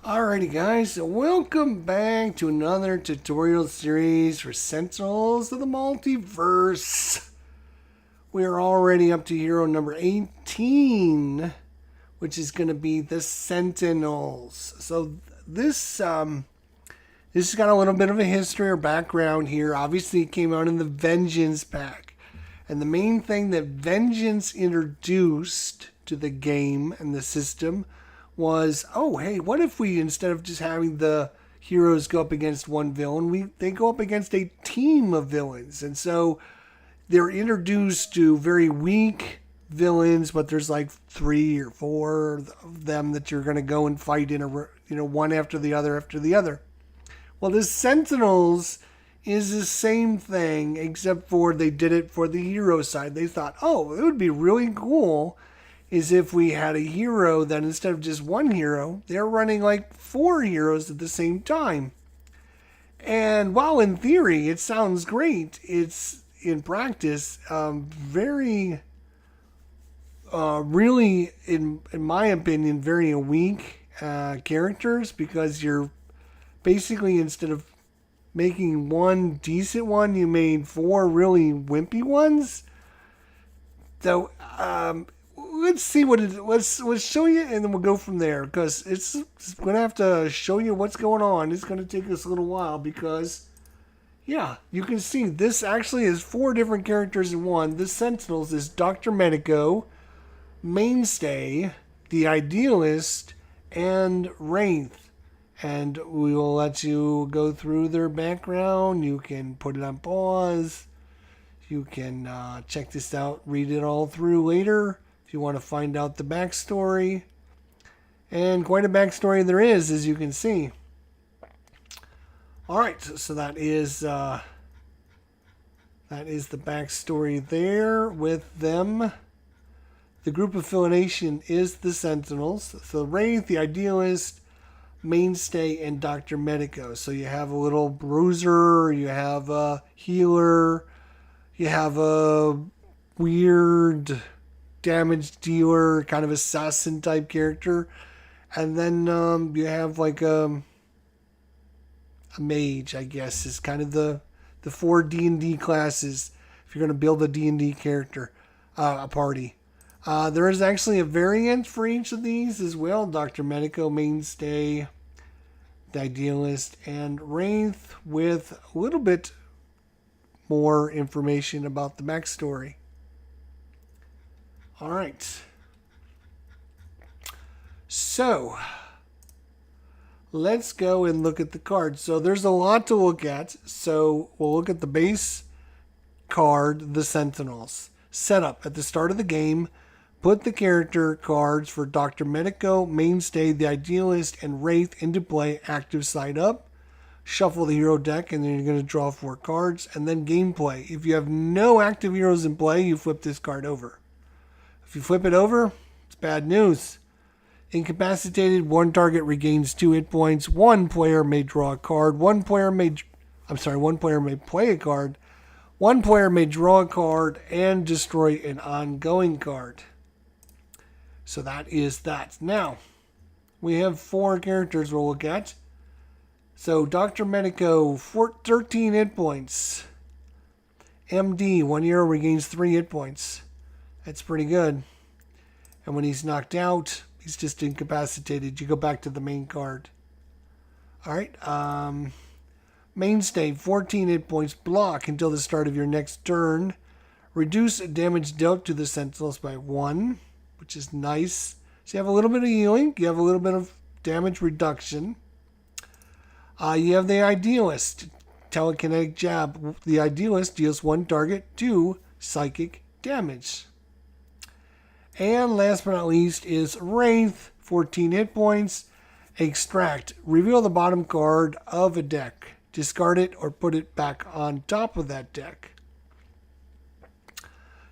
Alrighty guys, so welcome back to another tutorial series for Sentinels of the Multiverse. We are already up to hero number 18, which is going to be the Sentinels. So this has got a little bit of a history or background here. Obviously it came out in the Vengeance pack. And the main thing that Vengeance introduced to the game and the system was, oh, hey, what if we, instead of just having the heroes go up against one villain, they go up against a team of villains. And so they're introduced to very weak villains, but there's like 3 or 4 of them that you're going to go and fight in one after the other. Well, the Sentinels is the same thing, except for they did it for the hero side. They thought, oh, it would be really cool is if we had a hero that instead of just one hero, they're running like 4 heroes at the same time. And while in theory it sounds great, it's in practice very, really, in my opinion, very weak characters, because you're basically, instead of making one decent one, you made 4 really wimpy ones. So, let's see what it is. Let's show you, and then we'll go from there, because it's going to have to show you what's going on. It's going to take us a little while because, yeah, you can see this actually is 4 different characters in one. This Sentinels is Dr. Medico, Mainstay, the Idealist, and Wraith. And we will let you go through their background. You can put it on pause. You can check this out, read it all through later if you want to find out the backstory. And quite a backstory there is, as you can see. Alright, so that is the backstory there with them. The group affiliation is the Sentinels. So Wraith, the Idealist, Mainstay, and Dr. Medico. So you have a little bruiser, you have a healer, you have a weird damage dealer, kind of assassin type character, and then you have like a mage, I guess, is kind of the 4 D&D classes if you're going to build a D&D character, a party. There is actually a variant for each of these as well. Dr. Medico, Mainstay, the Idealist, and Wraith, with a little bit more information about the backstory. Alright. So, let's go and look at the cards. So there's a lot to look at. So we'll look at the base card, the Sentinels. Setup at the start of the game. Put the character cards for Dr. Medico, Mainstay, the Idealist, and Wraith into play, active side up. Shuffle the hero deck, and then you're going to draw 4 cards. And then gameplay. If you have no active heroes in play, you flip this card over. If you flip it over, it's bad news. Incapacitated, 1 target regains 2 hit points. 1 player may draw a card. 1 player may play a card. 1 player may draw a card and destroy an ongoing card. So that is that. Now, we have 4 characters we'll look at. So, Dr. Medico, 13 hit points. MD, 1 hero regains 3 hit points. That's pretty good. And when he's knocked out, he's just incapacitated. You go back to the main card. Alright. Mainstay, 14 hit points. Block until the start of your next turn. Reduce damage dealt to the Sentinels by 1, which is nice. So you have a little bit of healing. You have a little bit of damage reduction. You have the Idealist. Telekinetic jab. The Idealist deals 1 target, 2 psychic damage. And last but not least is Wraith, 14 hit points. Extract. Reveal the bottom card of a deck. Discard it or put it back on top of that deck.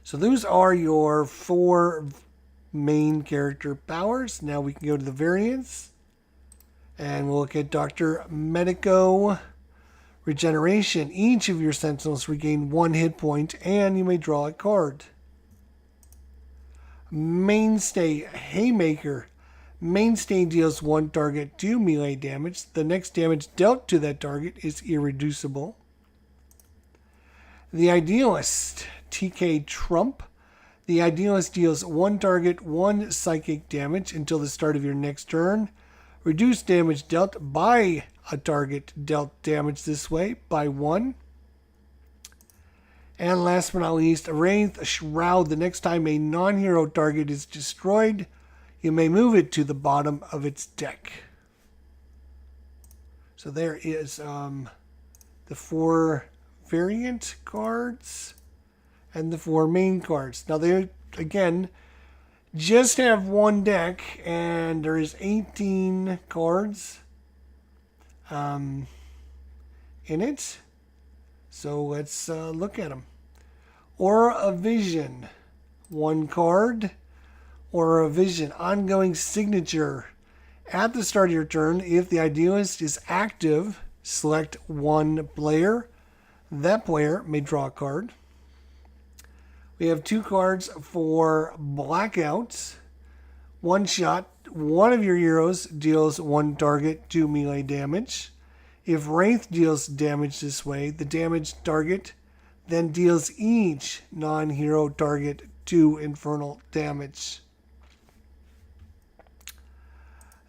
So those are your 4 main character powers. Now we can go to the variants. And we'll look at Dr. Medico. Regeneration. Each of your Sentinels regain 1 hit point, and you may draw a card. Mainstay, Haymaker. Mainstay deals one target 2 melee damage. The next damage dealt to that target is irreducible. The Idealist, TK Trump. The Idealist deals one target 1 psychic damage until the start of your next turn. Reduce damage dealt by a target dealt damage this way by 1. And last but not least, Wraith Shroud. The next time a non-hero target is destroyed, you may move it to the bottom of its deck. So there is the 4 variant cards and the 4 main cards. Now they, again, just have one deck, and there is 18 cards in it. So let's look at them. Aura of Vision, 1 card. Aura of Vision, ongoing signature. At the start of your turn, if the Idealist is active, select 1 player. That player may draw a card. We have 2 cards for Blackouts. 1 shot, one of your heroes deals 1 target 2 melee damage. If Wraith deals damage this way, the damaged target then deals each non-hero target 2 infernal damage.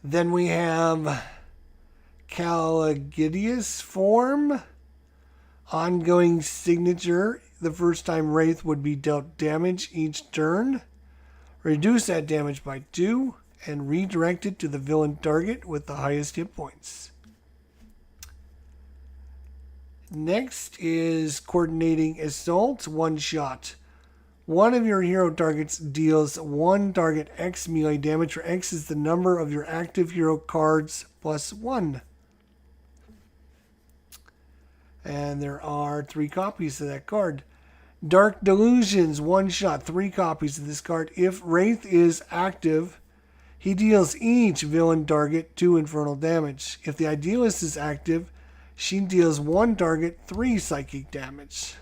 Then we have Caligidius form. Ongoing signature. The first time Wraith would be dealt damage each turn. Reduce that damage by 2 and redirect it to the villain target with the highest hit points. Next is Coordinating Assault, 1 shot. One of your hero targets deals 1 target X melee damage, where X is the number of your active hero cards plus 1. And there are 3 copies of that card. Dark Delusions, 1 shot, 3 copies of this card. If Wraith is active, he deals each villain target 2 infernal damage. If the Idealist is active, she deals 1 target 3 psychic damage.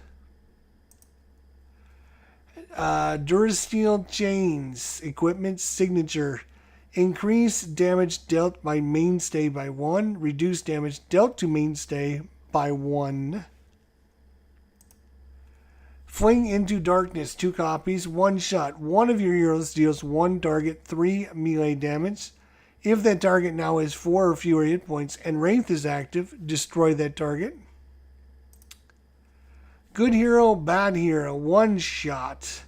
Durasteel Chains, equipment signature. Increase damage dealt by Mainstay by 1. Reduce damage dealt to Mainstay by 1. Fling into Darkness, 2 copies, 1 shot. One of your heroes deals 1 target 3 melee damage. If that target now has 4 or fewer hit points and Wraith is active, destroy that target. Good Hero, Bad Hero, 1 shot.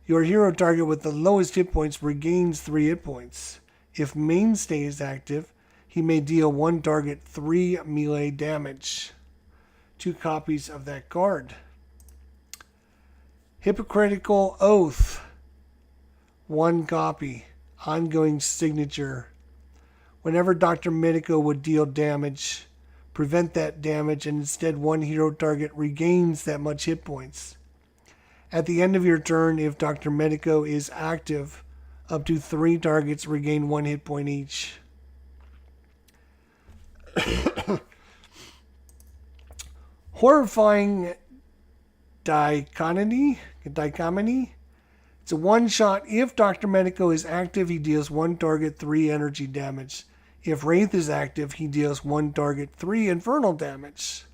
Your hero target with the lowest hit points regains 3 hit points. If Mainstay is active, he may deal 1 target 3 melee damage. 2 copies of that card. Hypocritical Oath, 1 copy. Ongoing signature. Whenever Dr. Medico would deal damage, prevent that damage, and instead 1 hero target regains that much hit points. At the end of your turn, if Dr. Medico is active, up to 3 targets regain 1 hit point each. Horrifying Dichotomy. It's a 1 shot. If Dr. Medico is active, he deals 1 target 3 energy damage. If Wraith is active, he deals 1 target 3 infernal damage.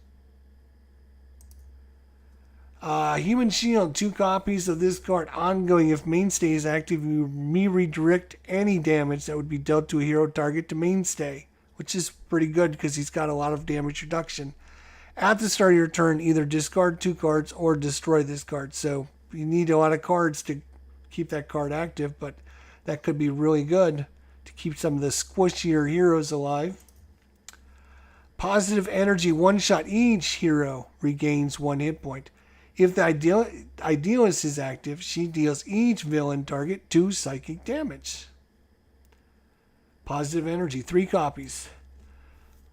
Human Shield, 2 copies of this card. Ongoing. If Mainstay is active, you may redirect any damage that would be dealt to a hero target to Mainstay, which is pretty good because he's got a lot of damage reduction. At the start of your turn, either discard 2 cards or destroy this card. So you need a lot of cards to keep that card active, but that could be really good to keep some of the squishier heroes alive. Positive Energy, 1 shot. Each hero regains 1 hit point. If the Idealist is active, she deals each villain target 2 psychic damage. Positive Energy, 3 copies.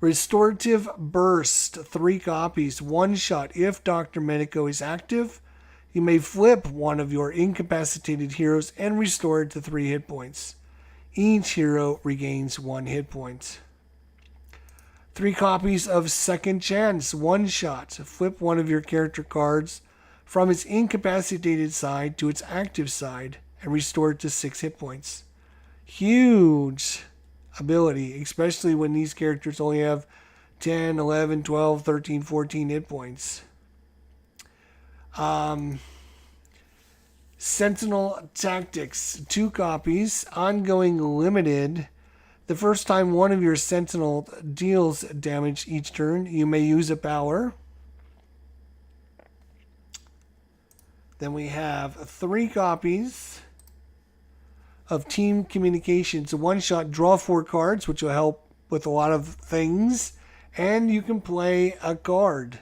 Restorative Burst, 3 copies. 1 shot. If Dr. Medico is active, you may flip one of your incapacitated heroes and restore it to 3 hit points. Each hero regains 1 hit point. 3 copies of Second Chance, 1 shot. Flip one of your character cards from its incapacitated side to its active side and restore it to 6 hit points. Huge. ability, especially when these characters only have 10, 11, 12, 13, 14 hit points. Sentinel Tactics, 2 copies, ongoing limited. The first time one of your Sentinel deals damage each turn, you may use a power. Then we have 3 copies of Team Communications. A one-shot, draw 4 cards, which will help with a lot of things. And you can play a card.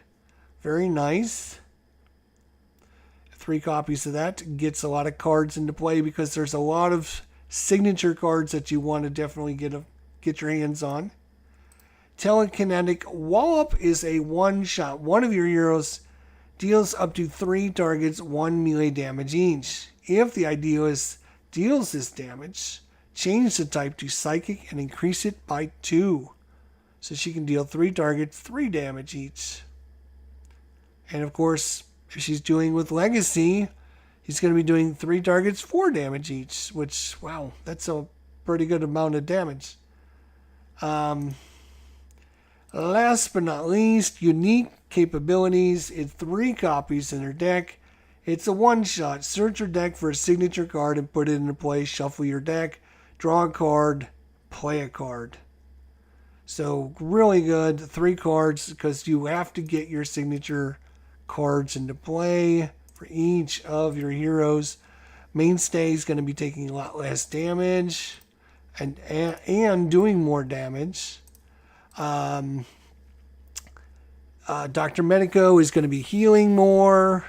Very nice. 3 copies of that gets a lot of cards into play because there's a lot of signature cards that you want to definitely get your hands on. Telekinetic Wallop is a one-shot. One of your heroes deals up to 3 targets 1 melee damage each. If the idealist deals this damage, change the type to Psychic and increase it by 2. So she can deal 3 targets 3 damage each. And of course, if she's doing with Legacy, he's going to be doing 3 targets 4 damage each, which, wow, that's a pretty good amount of damage. Last but not least, unique capabilities. It's 3 copies in her deck. It's a one-shot. Search your deck for a signature card and put it into play. Shuffle your deck, draw a card, play a card. So really good. 3 cards because you have to get your signature cards into play for each of your heroes. Mainstay is going to be taking a lot less damage and doing more damage. Dr. Medico is going to be healing more.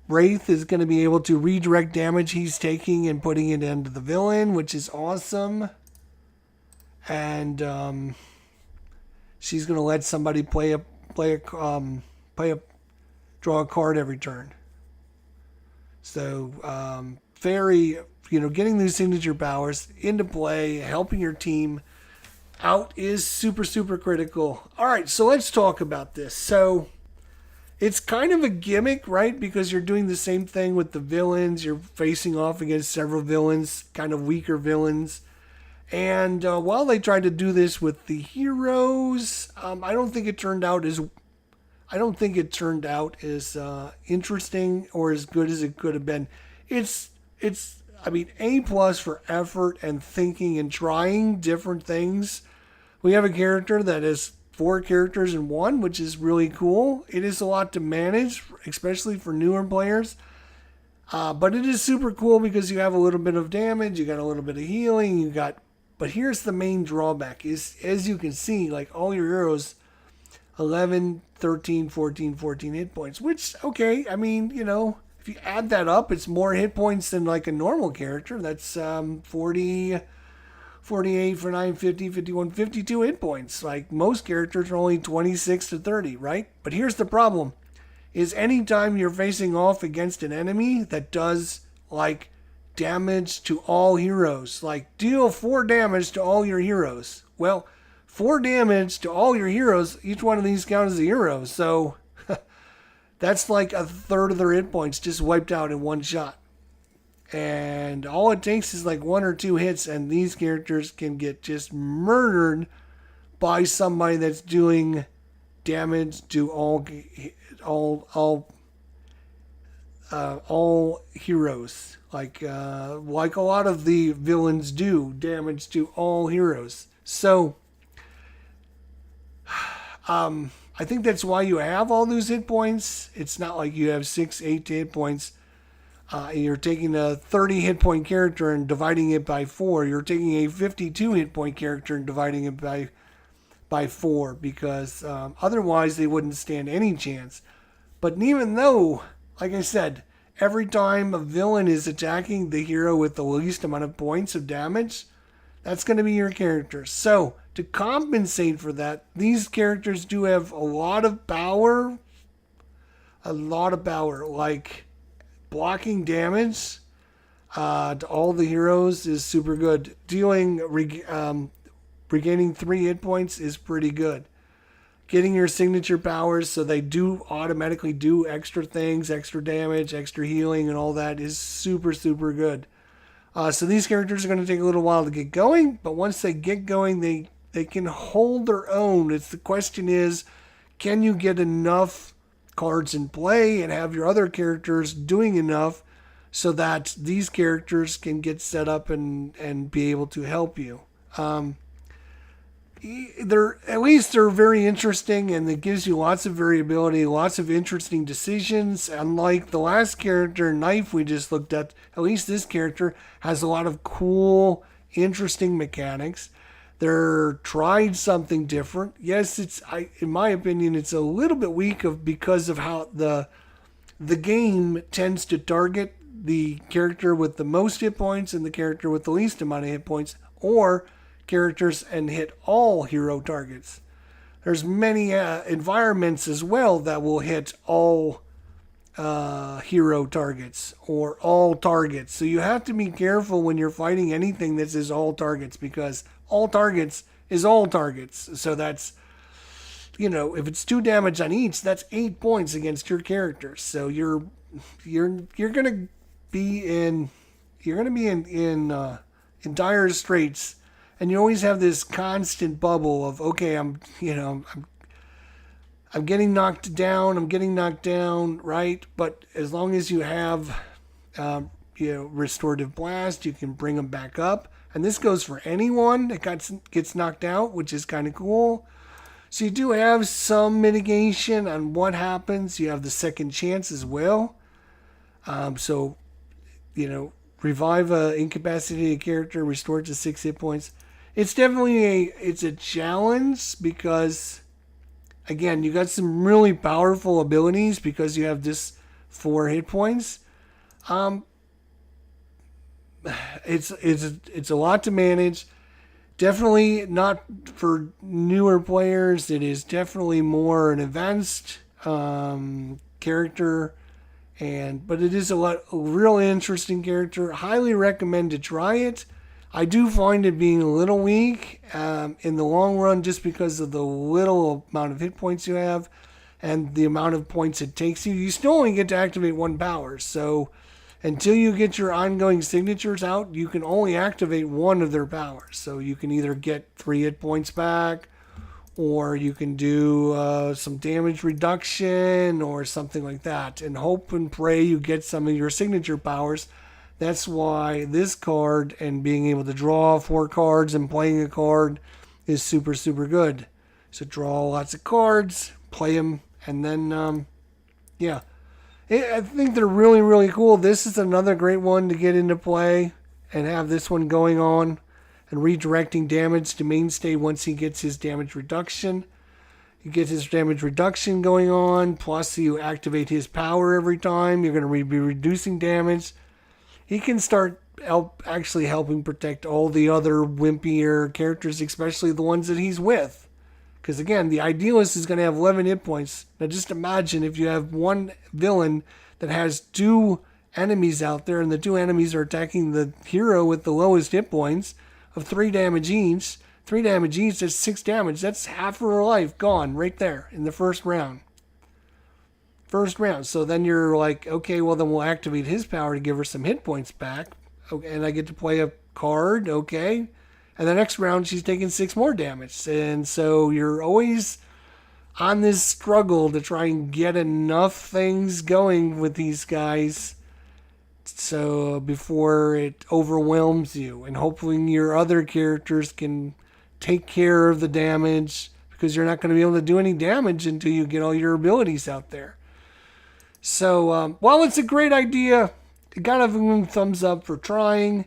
Wraith is going to be able to redirect damage he's taking and putting it into the villain, which is awesome. And she's going to let somebody draw a card every turn. So very, getting these signature powers into play, helping your team out is super, super critical. All right, so let's talk about this. So it's kind of a gimmick, right? Because you're doing the same thing with the villains. You're facing off against several villains, kind of weaker villains. And while they tried to do this with the heroes, I don't think it turned out as interesting or as good as it could have been. It's A+ for effort and thinking and trying different things. We have a character that has 4 characters in one, which is really cool. It is a lot to manage, especially for newer players. But it is super cool because you have a little bit of damage, you got a little bit of healing, but here's the main drawback is, as you can see, like all your heroes, 11, 13, 14 hit points, which, okay, if you add that up, it's more hit points than like a normal character. That's 40, 48, 49, 50, 51, 52 hit points. Like most characters are only 26 to 30, right? But here's the problem, is anytime you're facing off against an enemy that does like damage to all heroes, like deal 4 damage to all your heroes. Well, 4 damage to all your heroes, each one of these counts as a hero. So that's like a third of their hit points just wiped out in one shot. And all it takes is like 1 or 2 hits, and these characters can get just murdered by somebody that's doing damage to all heroes. Like a lot of the villains do damage to all heroes. So I think that's why you have all those hit points. It's not like you have 6, 8 hit points. You're taking a 30 hit point character and dividing it by 4. You're taking a 52 hit point character and dividing it by 4 because otherwise they wouldn't stand any chance. But even though, like I said, every time a villain is attacking the hero with the least amount of points of damage, that's going to be your character. So to compensate for that, these characters do have a lot of power. Like blocking damage to all the heroes is super good. Regaining 3 hit points is pretty good. getting your signature powers so they do automatically do extra things, extra damage, extra healing, and all that is super, super good. So these characters are going to take a little while to get going, but once they get going, they can hold their own. The question is, can you get enough cards in play and have your other characters doing enough so that these characters can get set up and be able to help you? They're very interesting, and it gives you lots of variability, lots of interesting decisions. Unlike the last character, Knife, we just looked at least this character has a lot of cool, interesting mechanics. They're tried something different. Yes, in my opinion, it's a little bit weak because of how the game tends to target the character with the most hit points and the character with the least amount of hit points, or characters, and hit all hero targets. There's many environments as well that will hit all hero targets or all targets. So you have to be careful when you're fighting anything that says all targets, because all targets is all targets. So that's, if it's 2 damage on each, that's 8 points against your character. So you're gonna be in dire straits. And you always have this constant bubble of, okay, I'm getting knocked down, right? But as long as you have, restorative blast, you can bring them back up. And this goes for anyone that gets knocked out, which is kind of cool. So you do have some mitigation on what happens. You have the second chance as well. Revive a incapacitated character, restore it to 6 hit points. It's definitely a challenge because, again, you got some really powerful abilities because you have this 4 hit points. It's a lot to manage. Definitely not for newer players. It is definitely more an advanced character, but it is a real interesting character. Highly recommend to try it. I do find it being a little weak in the long run just because of the little amount of hit points you have and the amount of points it takes you. You still only get to activate 1 power. So until you get your ongoing signatures out, you can only activate 1 of their powers. So you can either get 3 hit points back, or you can do some damage reduction or something like that. And hope and pray you get some of your signature powers. That's why this card and being able to draw 4 cards and playing a card is super, super good. So draw lots of cards, play them, and then, I think they're really, really cool. This is another great one to get into play and have this one going on and redirecting damage to mainstay once he gets his damage reduction. You get his damage reduction going on, plus you activate his power every time. You're going to be reducing damage. He can start actually helping protect all the other wimpier characters, especially the ones that he's with. Because again, the Idealist is going to have 11 hit points. Now just imagine if you have one villain that has 2 enemies out there, and the 2 enemies are attacking the hero with the lowest hit points of 3 damage each. 3 damage each, that's 6 damage. That's half of her life gone right there in the first round. So then you're like, okay, well then we'll activate his power to give her some hit points back. Okay, and I get to play a card, okay. And the next round she's taking 6 more damage. And so you're always on this struggle to try and get enough things going with these guys so before it overwhelms you. And hopefully your other characters can take care of the damage, because you're not going to be able to do any damage until you get all your abilities out there. So, while it's a great idea, I gotta give them a thumbs up for trying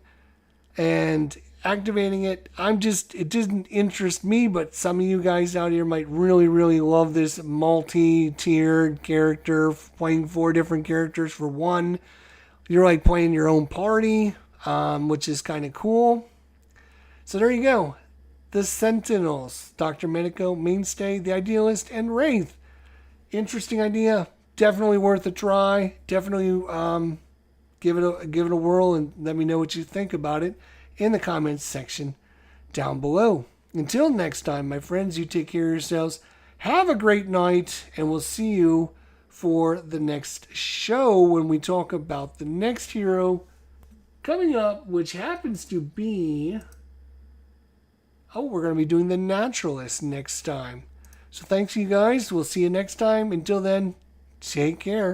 and activating it. It didn't interest me, but some of you guys out here might really, really love this multi-tiered character, playing 4 different characters for one. You're like playing your own party, which is kind of cool. So there you go. The Sentinels, Dr. Medico, Mainstay, the Idealist, and Wraith. Interesting idea. Definitely worth a try. Definitely give it a whirl and let me know what you think about it in the comments section down below. Until next time, my friends, you take care of yourselves. Have a great night, and we'll see you for the next show when we talk about the next hero coming up, which happens to be... Oh, we're going to be doing the Naturalist next time. So thanks, you guys. We'll see you next time. Until then, take care.